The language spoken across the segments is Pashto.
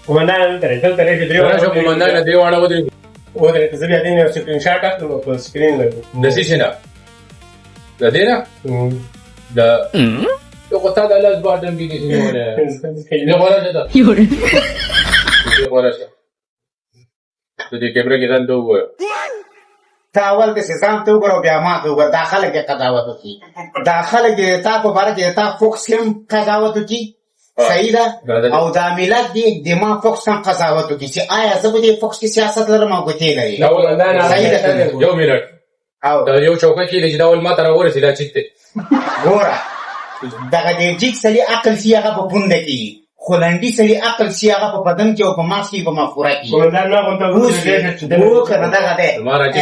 قومندان دلته چې درې راشه قومندان دې واړه ودرې ودرې زه بیا دې نه سکرین شاټ اخلم په سکرین لګو د سې نه د دې نه د یو قطعه د لاس باندې بيږي نه ولا ده دې ورشه د دې کیمرې کې ځان دوه تا اول کې ځان ته وګورو بیا ما ته وګور داخله کې قضاوت وکي داخله کې تا په بار کې تا فوکس کوم قضاوت وکي صحیح ده او دا ملت دې د ما فوکس کوم قضاوت وکي چې آیا زه به دې فوکس کې سیاست لرم او کوتي لري صحیح ده یو منټ او دا یو چوکۍ کې چې دا ول ما تر ورسې دا چیته ګوره دغه دې جیک سړي عقل سی هغه په پوند کې خولندي سړي عقل سی هغه په بدن کې او په ماس کې په مفکوره کې قومندان ما غونډه وو کنه دغه ده ما راځي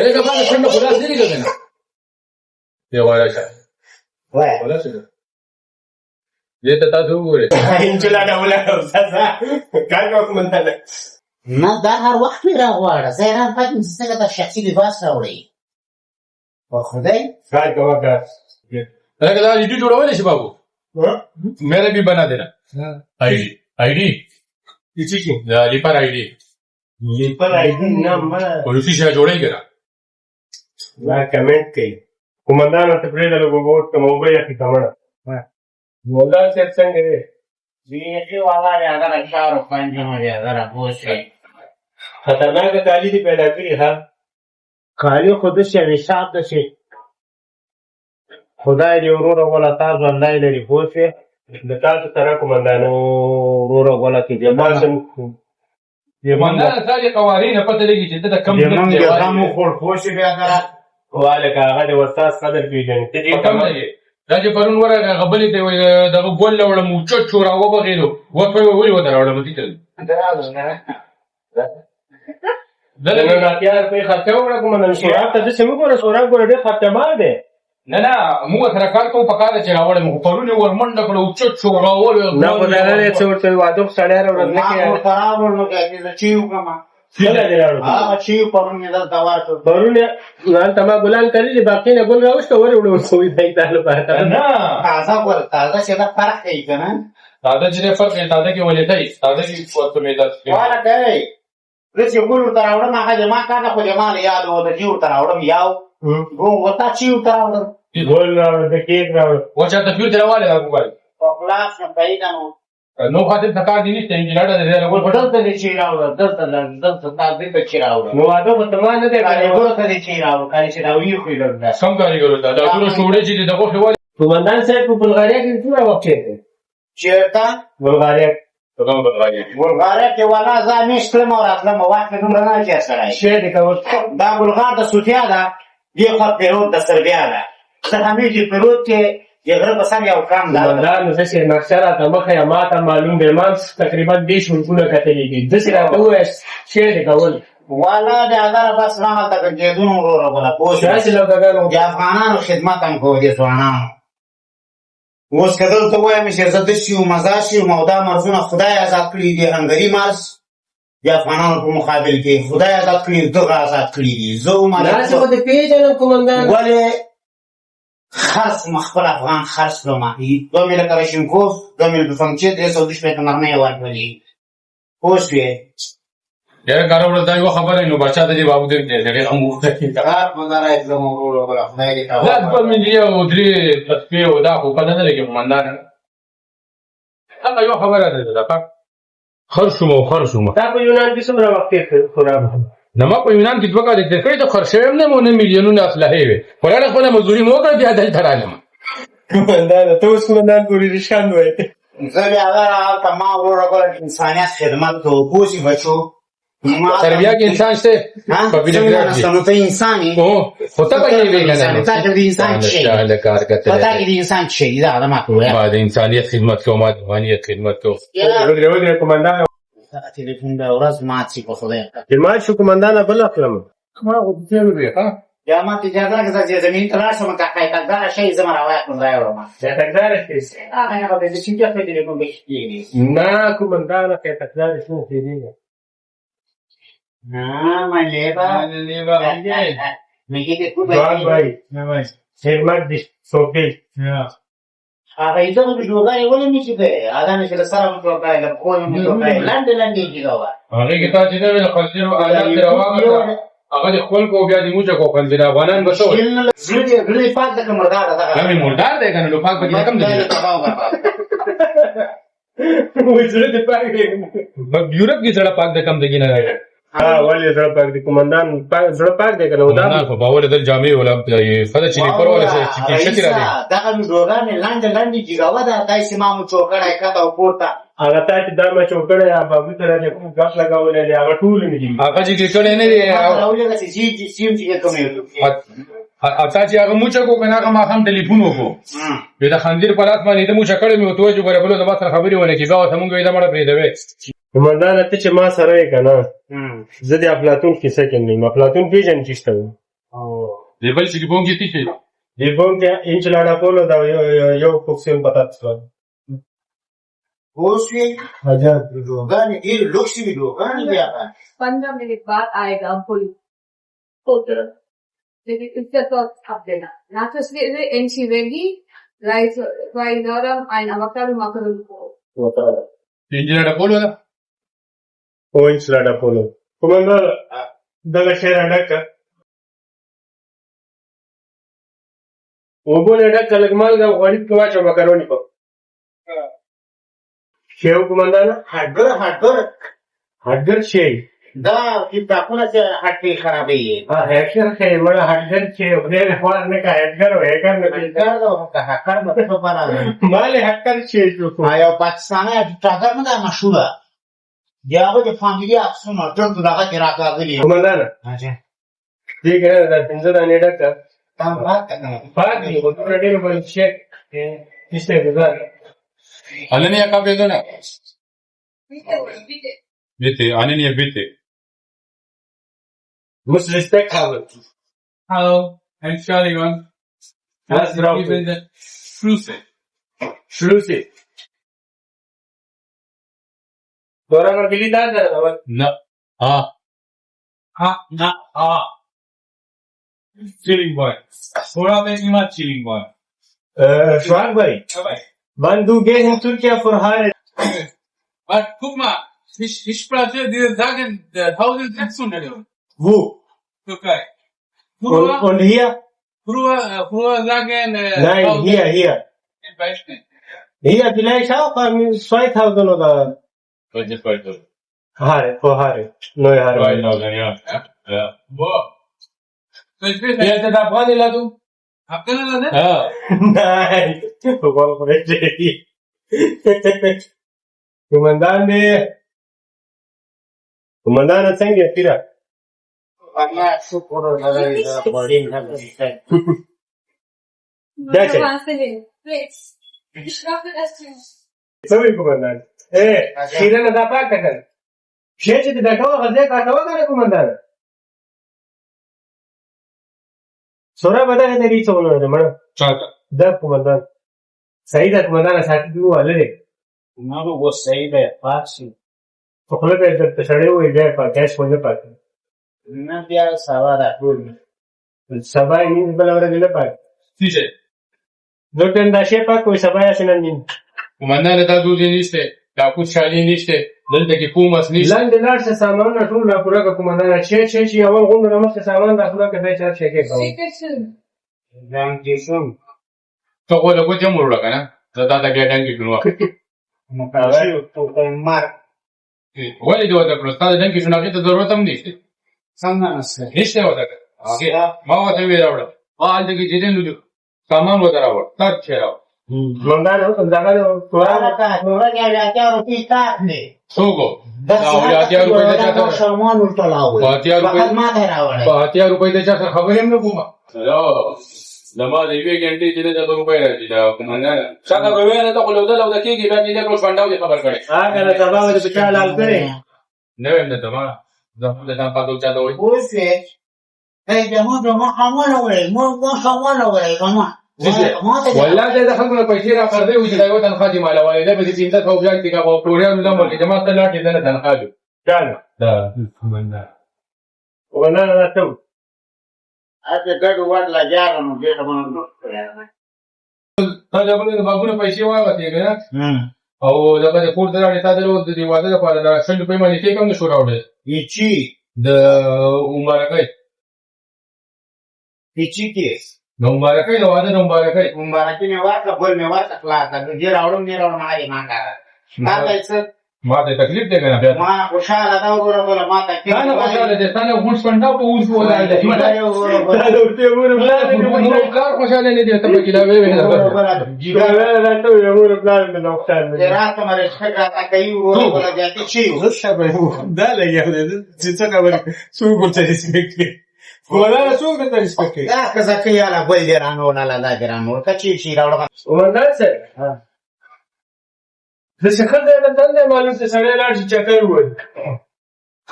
دغه په څنډه خلاص دی کنه دی ورشه وای ورشه دې ته تاسو وګورئ انجلا دا ولا استاد کار قومندان نه دا هر وخت راغواړه زه هم پاتم چې څنګه د شخصي لباس راوړي په خدای کار کوه کار अरे दादा वीडियो जोड़वा दे बाबू मेरे भी बना देना आईडी इसी की लिपर आईडी लिपर आईडी नंबर और उसी से जोड़ेंगे ना मैं कमेंट कई कुमंदान ते प्रेड लोगों को तो मोबाइल की कमरा मोबाइल से संगे बीएससी वाला ज्यादा अच्छा और पंज में ज्यादा वो से खतरनाक काली थी पैदा की हां काली खुद से हिसाब de से خدای دې ورور ولا تاسو الله لري پوښه د تاسو سره کومندان ورور ولا کې دې ماشم کومندان ساري قوانين پته لګي چې دا کم دې هم خور پوښه بیا درا واله هغه د استاد قدر پیژنې ته دې کم دی دا چې پرون ورغه غبلې ته دغه ګول لوړ مو چوت چورا وبغیلو و په وی و دراوړم دي ته دغه ناتیار په خرچه وکړه کومندان شورا ته څه موږ شورا ګور دې خرچه ما ده نه نه موږ سره کار کوو په کار چې راوړم مو پرونه ورمنډه کړو او چوت چورا و نه ولر څه ورته واده سړی راوړل نه کې خراب ورنه کې چې یو کما څنګه دې راوړل هغه چې پرونه دا دوا ته پرونه ځان تما ګلان کړی باقي نه ګل راوښته ورې وړو دی تعالی په نه تازه ور تازه چې دا فرق کوي کنه تازه چې فرق دی تازه کې ولې دی تازه کې څه مې ده والا کوي لکه ګل تر اورم هغه ما کاغه خو جمال یاد و د جیو تر اورم یاو ګو وتا چې تر اورم ګول راوړل د کېک راوړل وچا ته پیو ترواله دا موبایل په خلاص نه پیدا نو خاطر تکا دي نشته انجینر دا له ګول دلته دې چې راوړل دلته دا دې په چې راوړل نو واده په تمام نه دی ګورته دې چې راوړل کله چې راوي خو یې سم کاریګر دا ټول شوړې چې دغه خو کومندان صاحب په بلغاریا کې څومره وخت دی چیرته بلغاریا بلغاریا کې ولا ځا نشته مو راتلم وخت دومره نه چې سره شه دې کول دا بلغار د سوتیا ده دی خو پیرود د سربیا ده څه همې چې پیرود کې یغره بسان یو کام ده بلغار نو څه نقشه را ته مخه ما ته معلوم دی ما تقریبا 10 منټونه کتلې دي د سره ته وای شه دې کول والا د اگر بس نه هلته کې دونو ورو ولا پوښتنه شاسي لوګانو د افغانانو خدمت هم کوي د ځوانانو اوس کدل ته وایم چې زه د شیو مزاشي مودا مرزونه خدای آزاد کړی دی هنګری مارس د افغانانو په مقابل کې خدای آزاد کړی دغه آزاد کړی دي زه ما نه څه د پیژنم کومندان ولې خرڅ مخبر افغان خرڅ لومه 2 میلیون کلاشینکوف 2 میلیون فنکچې 320 مرمۍ ورکړي پوښتنه یاره کار ورته یو خبره نو بچا ته دی بابو دې دې هم وخت کې کار مدار اکرام ورو ولا خدای دې تا دا په ملي او درې تسبیح او دا خو کله نه لګي کومندان هغه یو خبره ده دا خرشوم تا په یونان کې څومره وخت خراب نما په یونان کې دوه کال د کړې ته خرشم نه مونږ میلیونونه اسلحه وي خلک خپل مزدوري مو کړ بیا دل ترالم کومندان ته اوس کومندان ګوري رشان وای زه بیا هغه تمام ورو ولا انسانيت خدمت کو پوسی بچو سربیا کې انسان شته په ویډیو کې څنګه ته انساني او خطه په یوه نه ته د انسان شي دا کار کوي پتا کې د انسان شي دا ما کوه ما د انسانيت خدمت کوم ما د انسانيت خدمت کوم ورو کومندان تلیفون به ورځ ماچی په خوده ما شو کومندان بل اخلم ما غوډه وی ها یا ما ته اجازه راکړه چې زمين تراشه مکه قاعده شي زما راوای کوم ځای ورما څه تقدار شي هغه به چې څنګه په دې کوم بشي نه کومندان کې تقدار شي دی ما لیبا میگه که تو بای نه بای سرمت دی سوپی هغه یې دغه ویډیوګانې ولې نشي کوي هغه نشي له سره مو ټوکای له کوی مو ټوکای لاندې لاندې جګاوه هغه کې تا چې دا خنزیر آزاد راوغه هغه د خپل کو بیا د موچ کو خنزیر افغانان بسو زړه پاک د مردار دغه دا مردار دی کنه نو پاک پکې کم دی وې زړه دې پاک دی یورپ کې سره پاک د کم دی نه راځي ها ولې زړه پاک دی قومندان زړه پاک دی کنه دا نه په باور د جامع ولا فدا چې پر ولا چې کې شتي راځي دغه ویډیوګانې لاندې لاندې جګاوه دا دایسه مامو چوکړای کته او پورته هغه ته چې دا ما چوکړه یا بابو ته راځي کوم غاښ لگاولې دی هغه ټول نه دي هغه چې کړي نه دی راولې چې سیم چې کومه اته چې هغه موچ کو کنه هغه ما هم ټلیفون وکړو دا خنزیر په لاس باندې د موچ کړي مې وته چې غره بل د ما سره خبرې ونه کی بیا ته مونږ یې دا مړه پرې دی قومندان ته چې ما سره یې کنه زه د افلاطون کیسه کې نه افلاطون پیژن چیشته دی بل چې بونګ یې تي دی بونګ انچ لاړه کولو دا یو کوکسین پتا څه اوسوی حاجت ویډیوګانې ډېر لوکس ویډیوګانې بیا 15 मिनट बाद आएगा फुल फोटो लेकिन इससे तो अब देना ना तो इसलिए एनसी वेगी राइस राइस नरम ein avocado macron انجینر ډکول ولا او انچ لاړه کولو قومندان دغه شعر اډک وګورې ډک لګمال دا غوړی کوا چې مکرونی کو شیو قومندان هډګر شي دا چې تاسو چې هټي خرابې ها هډګر شي مړه هډګر شي ډېر خوار نه کا هډګر وې کنه کار دا هکر به څه پاره مال هډګر شي آیا پاکستاني ټاګر نه مشهوره یاغه د فاميلي اکسونه ټول دغه کې راغلي قومندان اچھا دې ګره دا څنګه دا نه ډک تام پاک دی په ډېر په شي هیڅ ګزار Aleni acá viendo nada. Vete, Aleni vete. Must respect Harvard. Hello, I'm Charlie one. That's wrong. Shrusi. Dora mar gili da da. No. Ah. Chilling boy. Thora mein immer chilling boy. Schwag bhai. Wann du gehst in Türkei für Haare? Aber guck mal, ich spreche dir sagen 1600 Wo? Türkei. Und hier? Früher sagen Nein, hier. Ich weiß nicht. Hier vielleicht auch 2000 oder Welche 2000? Haare, für Haare. Neue Haare. 2000, ja. Ja. Wo? Wie hat der da Freunde lassen? Habt ihr das? Ja. Nein, igual por este. Comandante څنګه تیرا الله شکر لري دا بولین نه Dace. څوی comandante شیرنه دا پاک کړه شې چې دا کاوه غزه کاوه دا comandante سورا بدا نه دی څونه نه مړ چاته دا comandante صحیح ده comandante ساتي دی ولې نو وو صحیح ده پاتشي په خپل به د تشړې وې ده په کیش ونه پات نه بیا سوا ده ټول سبا یې بل ورځ نه پات Dice, نو تن دا شي پات کوئی سبا یې نن نن comandante da duzi niște, da cu șali niște, dălte că fumas niște. لاندې لاړ شه سامان ټول را پوره کا comandante چې اول غونډه رمسه سامان داخله کې ځای چې کې کوم ځان دې شوم ته ولا کو جمع ولا کنه دا دا ګډنګ کړو. مکاشي تو مار ولې دوه د پروستات دنګ کې شنو ته ضرورت هم نشته. څنګه نسه نشته وته. ما وته وی راوړ. حال دې کې جدي نو سامان وته راوړ. تر چې راوړ. comandante او ځای ورا تا ورا کې راځي او پیتا نه څوګو. دا یا اتیا روپۍ د چاته سامان ورټلاوي اتیا روپۍ فقط ما ته راوړل په اتیا روپۍ د چاته خبرې هم نه کومه. لما د یوې ګنټې چې د روپۍ راځي دا comandante. څنګه به وینې ته خو لو د کېږي بیا دې کروس باندې خبر کړي. هغه سبا ولې په چا لال کړي نه ویم نه تمام. زه د ځان په دوه چاته وای. اوسه هي دمو ما حمل وړي مو حمل وړي ما والله دا خلکو له پیسې را کړې او چې دا یو تنخواه دي مال وای دا به دې پینځه څو ځای کې په پروګرام نه مولې جماعت ته لاټې نه تنخواه دي. چاله دا comandante. comandante ته اته ګډ وډ لا جارم دې ته تا دغه د باغونو پیسې واغتې کنه هم او دغه د کور دراړې تا درو د واده لپاره د 100 روپۍ باندې کې کوم نشو راوړل ایچی د مبارکۍ ایچی کې د مبارکۍ د واده د مبارکۍ مبارکي مې ورکړه بل مې ورکړه خلاصه دې راوړم نه راوړم هغه ما کړه ما ته څه ما ته تکلیف دی کنه بیا ما خوشاله دا وګوره بل ما ته کې نه خوشاله دي ستانه غوښ پنده په اوس ولا دی کار خوشاله نه دي ته په کلا وې راته مې څنګه تا کوي وګوره دې ته چی دا لګیا دی چې څه خبره څوک ورته ریسپیکټ کوي ولا څوک ورته ریسپیکټ کوي دا که ځکه یاله بل دې رانو نه لا دې رانو کچې شي راوړم ومندان سره د شکل دی د تل دی معلوم چې سړی لاړ شي چکر ووایي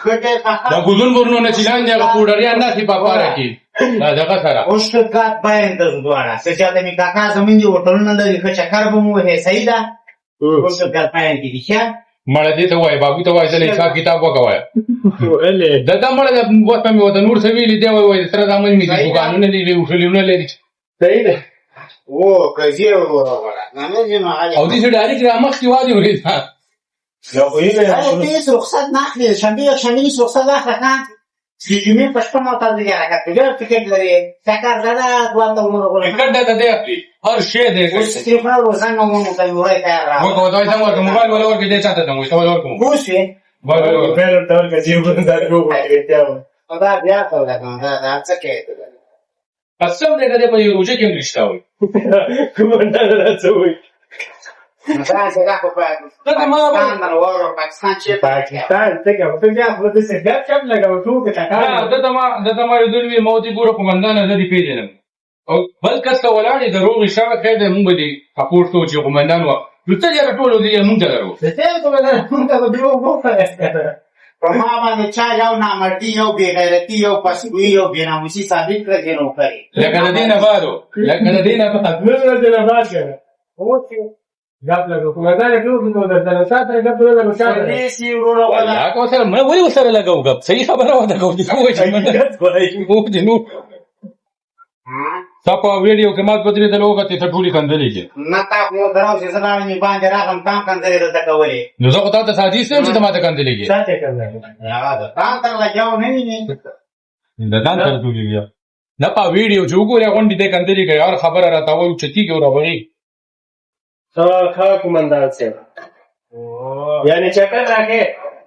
خټه دا ګودون ورنو نه چلان دی هغه پوډریان نه په پاره کې دا دغه سره اوس ته کا باندې دواړه څه چې مې کاکا زمونږ دی هوټل نه لري که چکر به مو هي صحیح ده اوس ته کا باندې دي ښه مړه دې ته وای بابو ته وای زله حساب کتاب وکوي ولې دا مړه د وته مې وته نور سوي لیدي وای سره د عمل مې دي قانون لري وشلونه لري صحیح ده او کزیه وګوره نه نه نه او دې ډایرکټ رامخ کې وادي ورې یو خو یې پیس رخصت ناخلی شنبه رخصت اخله چې جمعې په شپه مو تاسو یې راکړه ډېر ټیکټ لري سکر زړه دوه عمر غوړي ټیکټ د دې اخلي هر شی دې اوس تلیفون روزانه مو ته وای تیار را وګورئ دا څنګه ورته موبایل ولا ورکې دې چاته ته وای ته ورکوم اوسې وای په تور کې چې وګورئ دا وګورئ ته دا بیا ته لګم دا څه کوي قسم دې کده په یو روزه کې نشته وای کومندان راځوي دا څنګه په پاکستان باندې ورو پاکستان چې پاکستان څنګه په دې خپل د سګر کم لګاو ټول کې دا د ما یو دلوي موتی ګورو کومندان نه دی پیژنم او بل کس ته ولاړې د روغ شوه خیر مونږ دې سپورټ کو چې کومندان و نو ته یې ټول دې مونږ درو څه ته کومندان ته به درو وکړه په ما باندې چا یو نامردي یو بې غیرتي یو پسوي یو بې ناموسي ثابت کړی نو کوي لکه د دې نه بارو لکه د دې نه نه اوس غاب لګو کومندان ټول نو درته ساته غاب له مشاهده دې سی ورو ولا یا کو سره مې وایي سره لګاو غب صحیح خبره و دا کوم څه وایي چې مونږ دې نو تاسو ویډیو کې مات پدری ته لوګه ته ټولي کندلې کې نه تاسو نو دراو چې زما مې باندې راغم تام کندلې راته کولې نو زه ته ساتي سم چې ته ماته کندلې کې ساته کړل هغه دا تام تر لګاو نه ویني دا ځان تر ټولي بیا نه په ویډیو چې وګورې غونډې ته کندلې کې یار خبره راته وایي چې تیګ ورغړي خا کومندان سره یعنی چکر راکې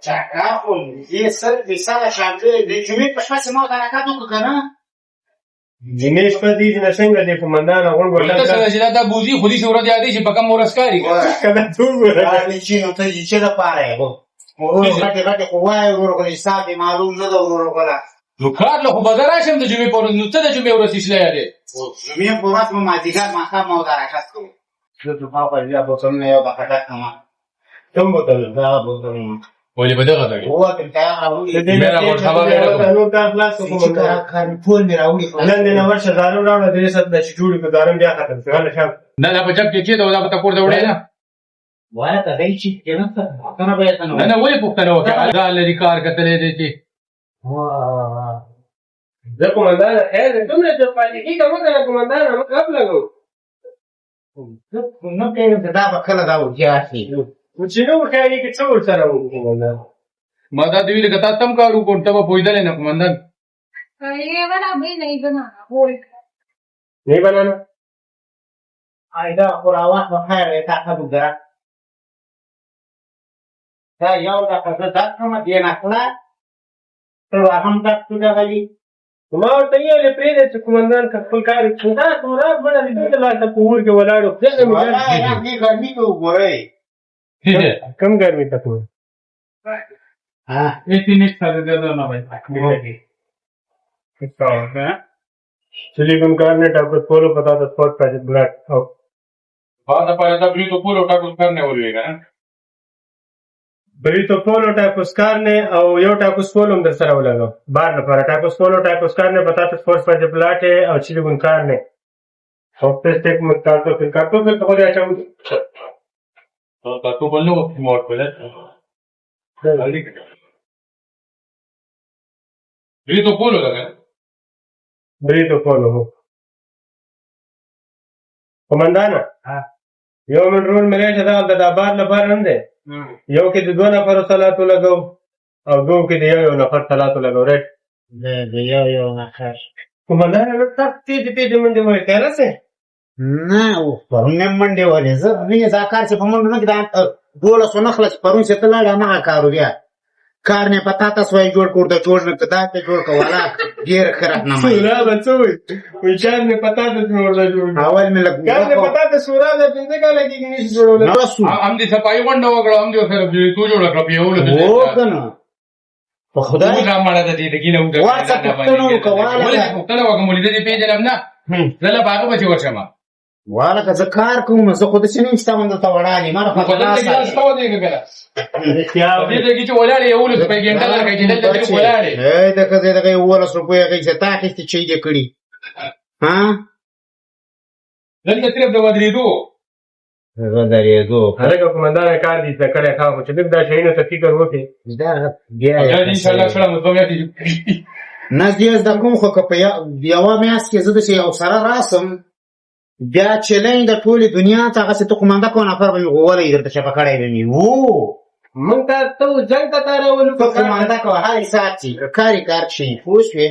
چکر خو دې سر دې سره شامل دې جمعې په شپه سمو دا راکاتو کنه جنیش په دې نه څنګه دې کومندان غون ورته ورته سره چې دا بوزي خودي شورت یادې چې په کوم ورسکاري کله ټول ورته دا چې نو ته چې دا پاره وو ورو غټه قوای ورو حساب معلوم نه دا ورو غلا نو کار له خو بازار شم د جمعې پر نو ته د جمعې ورسې شلې یادې جمعې په ورځ ما مازیګر ما خام مو دا راکاتو زه ته ما په بیا بوتل نه یو بخښه کما کوم بوتل دا بوتل ولې به دغه دی هو ته تا راوړي میرا کوټ خبره نو کا خلاص کومندان کار ټول می راوړي نن دې نو ورشه دارو راوړل دې ست د جوړ کو دارم بیا ختم شو هله شام نه په جب کې دا په تکور دا وړې نه وای ته دای چې کنه څنګه به ته نه ولې پوښتنه وکړه دا لري کار کتلې دي چې زه کومندان خیر دومره ته پاتې کیږم کنه کومندان هم قبل لګو نو کې دا به کله دا وځي و چې نو خیالي کې څو سره وو کومندان ما دا دوی له کتا تم کارو کوټه په پویدل نه کومندان ये वाला भी नहीं बनाना होल नहीं बनाना ایدا خوراوات په خیر تا خبر درا دا یو دا څه دا کوم دی نه کړه ته هم دا څه غلي ما ورته یې له پرې چې کومندان خپل کار کوي دا تورا بڑا دې ته لا ته پور کې ولاړو ولا یا دې ګرمي کو ګورې کم ګرمي تکو ها ایتی نه څه ده نه وای सिलिकॉन कार्नेट आपको फॉलो पता था spot packet black بعد पर دا بری तो پورو ټاکل کرنے ولېګا بری تو فولو ټاکوس کارنے او یو ټاکوس فولو هم در سره ولګو بار لپاره ټاکوس فولو ټاکوس کارنے پتا था स्पॉट पैकेट ब्लैक او सिलिकॉन कार्ने او टेस्ट एक मत तो फिर तो हो जाए तो बोलनो मोड पे बरी तो پورو لگا बरी तो फॉलो हो قومندانه یو من رول مې راشه دغلته دا بار لپاره هم دی یو کې د 2 نفرو صلاتو لګو او 2 کې د یو نفر صلاتو لګو رایټ د یو نفر قومندانه لږ سخت تیزې منډې وایي خیره سې نه پرون مې منډې ولې زه نه دا کار چې په منډو نه کې دا 12 نه خلاص پرون چې ته لاړې هماغه کار و بیا کار مې پتا تاسو یې جوړ کړ د جوړ مې کدا ته جوړ کولا ډیر خراب نه مې سورا به څه وي وي چار مې پتا ته جوړ اول مې لګ کار مې پتا ته سورا ده پنځه کاله کې نشي جوړول هم دې صفایي غونډه وکړه هم دې سره تو جوړ کړ په یو له و کنه په خدای دا مړه د دې دګینه وګړه واڅه پښتنو کوواله ولې پښتنو وګم ولې دې پیژنم نه زله باغ به ورشم والا که زه کار کوم زه خو د سینې ستاسو ته وړاندې ما په دې کې تاسو ته ودی کنه دې کې ولاړې یو له په ګنټه لګې چې دلته کې ولاړې اې دا که دغه 12 روپیا کې چې تا کې چې دې کړی ها دلته طرف د ودرېدو هغه قومندان کار دي چې کړه خو چې دا شینو ته فکر وکړي دا بیا ان شاء الله سلام دوه نه دې د کوم خو په یو میاس کې زه د یو سره راسم بیا چلین د ټولې دنیا ته هغه څه قومنده کو نفر به غوړې درته چې پکړای به می وو مونږ ته جنگ ته تاراولو په قومنده کو هاي ساتي کاری کار شي پوښوي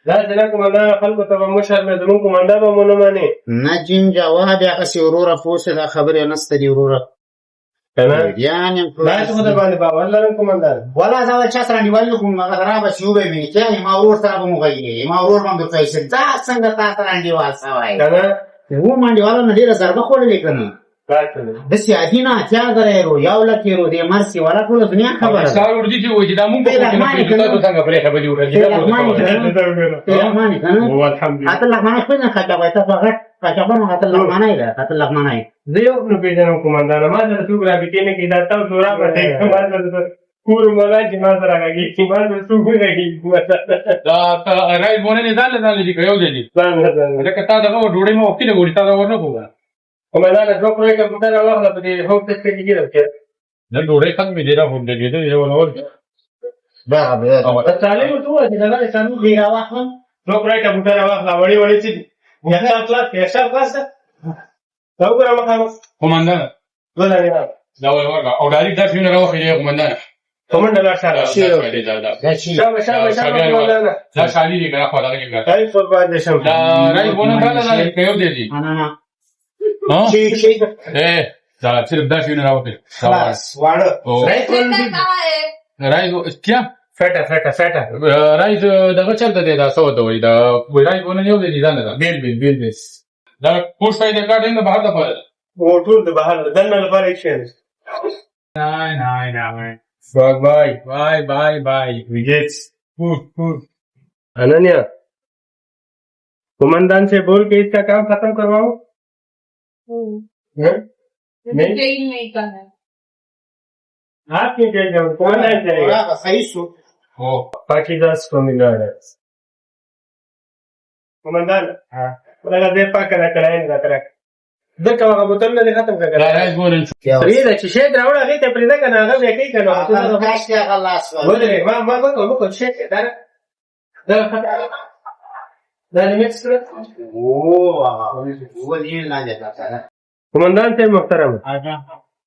دا څنګه قومندان خلکو ته مشر مې زموږ قومندان به مونږ مانی نه جیم جواب هغه سی وروره پوښه دا خبره نسته دی وروره کنه یعنی دا څه د باندې باور لرم قومندان ولا دا چا سره نیول کوم هغه را به شو به ویني چې ما ورور سره به مغیې ما ورور باندې پیسې دا څنګه تاسو راندي واسوي کنه و باندې والا نه ډیره ضربه خورلې کنه د سیادینا چا غره یو لکه رو دې مرسي ولا ټول دنیا خبره سار وردي چې وځي دا مونږ په کې تاسو څنګه پرې خبرې ورته رحماني کنه هو الحمدلله حتی لغمانه خپل نه خطا وای تاسو هغه کاچابه حتی لغمانه ده حتی لغمانه زه یو نو پیژنم قومندان ما سره څوک را بکینه کې دا تاسو سورا به کومه کور مولا چې ما سره راګي چې ما سره څوک راګي دا راي بونه نه ځل نه دي یو دي دا کته دا ډوړې مو وختي نه ګوري تاسو ورنه کوه قومندان دوه پروګرام کمپیوټر واخله په دې هوټ ته کې کېږي دا ډوړې څنګه مې ډیره هم دې دې یو نور دا دا تعلیم ته چې دا قانون دی راوخله دوه پروګرام کمپیوټر واخله وړي وړي چې یا کلاس دا وګورم قومندان ولا دا ورغه او داري دا شنو راوخه دی قومندان قومندان لا سره دا دا شالي دی کنه خو دا کې کای په باندې شم دا راي بونه کاله دا کيو دی دي انا ها شي دا صرف دا شنو راوخه خلاص واړه راي کیا فټه راي دا چلته دی دا سو دوی دا راي بونه یو دی ځان دا بیل دا پوښ پیدا کړی نه بهر د پاره او ټول د بهر دنه لپاره کښین نه Frog, bye. We get food. Ananya, commandant से बोल के इसका काम खत्म करवाओ। जेल नहीं करना है। आप क्यों जेल जाओ? कमांडेंट जाएगा। सही सु हो पाकिस्तान familiar. कमांडेंट, हाँ, लगा दे पाकना कराएंगे ना करा। دغه هغه بوتل نه ختم کړه راځ ګورم پریدا چې شه دراوړه هغه ته پریدا کنه هغه به کوي کنه هغه کاش کې هغه لاس ولې ما کو شه دا مکس کړه ولې نه ده قومندان ته محترم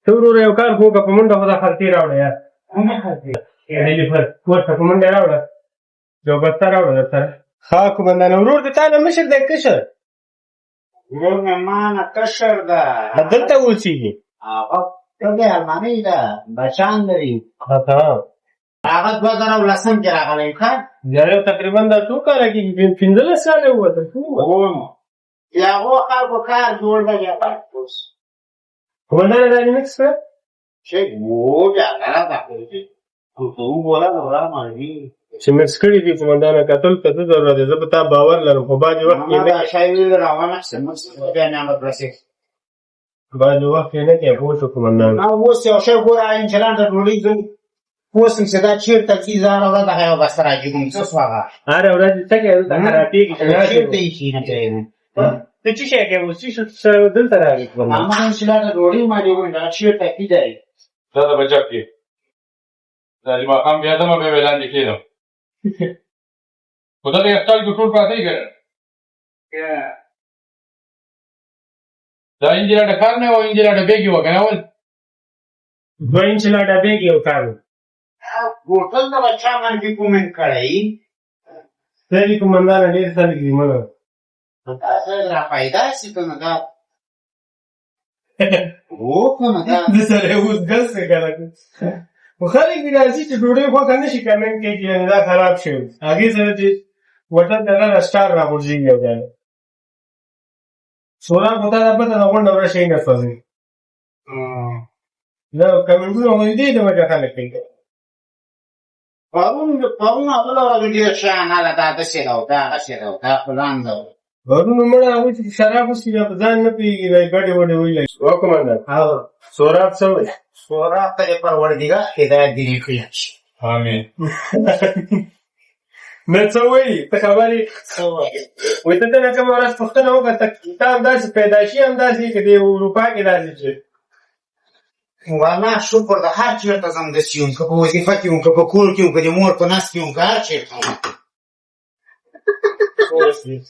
ته ورور یو کار خو په منډه خدا خرتي راوړه یار کومه خرتي دې پر ورته په منډه راوړه جو بسته راوړه سره ها قومندان ورور ته تعالی مشر دې کشه ورور مې مانه کشر ده دلته اوسېږي هغه ته المانی ده بچان لري ها هغه 2010 کې راغلی ښه یاره تقریبا دا څو کال کې 15 سال وته یا هغه خلکو کار جوړ لګیا پاتوس قومندان راځي مکس کړه چې وو بیا راځه ته وګوره نو مانی چې مکس کړی دي قومندان قتل کته ضرورت ده زه په تا باور لرم خو باندې وخت کې نه شایي روانه سمس بیا نه مدرسې باندې وخت نه کې پوښتنه قومندان نو اوس یو شی ګور انجلان د ډوړي ځو پوسم چې دا چیرته چې زار او دا هغه بس راځي کوم څه سواغه اره ورځ ته کې دا خرابې کې چیرته شي نه کوي ته چې شي کې اوسې شو دلته راځي ما انجلان د ډوړي ما دی وای دا چیرته کیدای دا د بچا کې دا ما هم بیا دمه به اعلان کېدو خدای دې خپل ټول پاتې کړ دا انجیلا د کار نه او انجیلا د بیګي وکنه ول 2 انچ لا ډبې کې یو کار و. होटल का बच्चा मन की कमेंट कराई سړي کومندان ډېر خلک دي مګر را پیدا شي کنه دا او کنه دا د سره اوس ګل څه کړه خو خلک دي راځي چې ډوډۍ خوښه نه شي کمنټ کوي چې دا خراب شوی هغې سره چې وټه دغه سټار راغورځېږي یو ځای سورا خو تا دا پته د غونډه وړه شی نه سوځي دا کمنټونه خو دې د وجه خلک کوي پرون اول ورځ ډېر شان هغه دا داسې ده او دا هسې ده او دا فلان ده غرونه مړه هغوی چې شراب وڅښي بیا په ځان نه پوهېږي دا یې ګډې وډې ویلی وکمندان سوراب څه وایي سورا ته یې پروردګار هدایت دې کړي امين نه څه وایي ته خبرې وایي ته ته نه کومه ورځ پوښتنه وکړه ته همداسې پیدایشي همداسې که د اروپا کې داسې چې والا شکر د هر چېرته ځم داسې یم که په وظیفه کې یم که په کور کې یم که د مور په نس کې یم که هر چېرته یم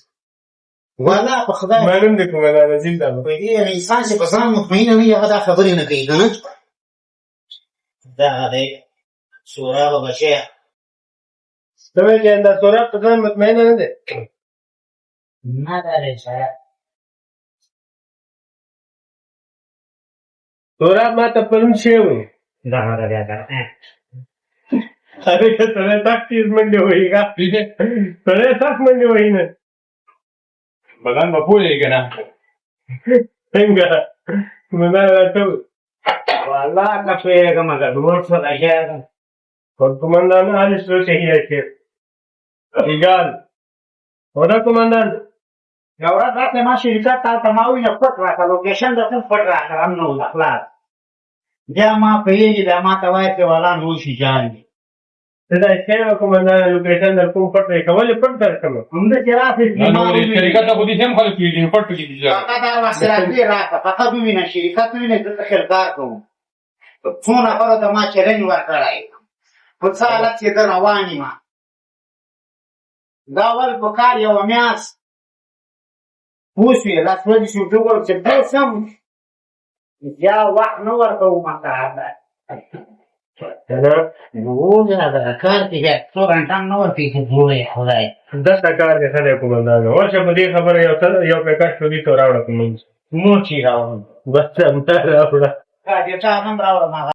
والا په خدای معلوم دی کومندان عظیم دا به په دې انسان چې په ځان مطمئنه وي هغه دا خبرې نه کوي که نه دغه دی سورا به بچی ته وایې چې دا سوراب په ځان مطمئنه نه دی نه دا دی سره سوراب ما ته پرون شی وایي دغه دی بیا هغې که سړی سخت تېز منډې وهي ښه سړی سخت منډې وهي نه بدن به پوهېږي که نه څنګه کومندان راته وایي والله که پوهېږم که ډوډ څه لګېږم Por comandante, alles so hier hier. Egal. Oder comandante? یو ورځ راته ما شرکت تا ته ما وویل پټ راکړه لوکیشن درته پټ راکړه هم نه و خلاص بیا ما پوهېږي بیا ما ته وایي چې والا نور شي جان دي ته دا اسکیمه کومندان لوکیشن در کوم پټ دی که ولې پټ درکړم همداسې راسې نو شرکت ته خو دې هم خلک کېږي پټ پکې دي فقط هغه وخت راځې راکړه فقط ووینه شرکت ووینه دلته خیرکار کوم څو نفرو ته ما چلنج ورکړی په څه حالت کې زه روان یم دا ول په کال یوه میاشت پوه شوې لس ورځې شو وګورم چې بل سم بیا وخت نه ورکوم ته کنه دغه کار کې بیا څو غنټه هم نه ورکوي چې جوړې خدای دغه کار دی ښه دی کومندان ورشه په دې خبره یو پیکه شودي ته راوړه کومنځ نور چې راوړم بس همدا راوړه ډېټا هم راوړم هغه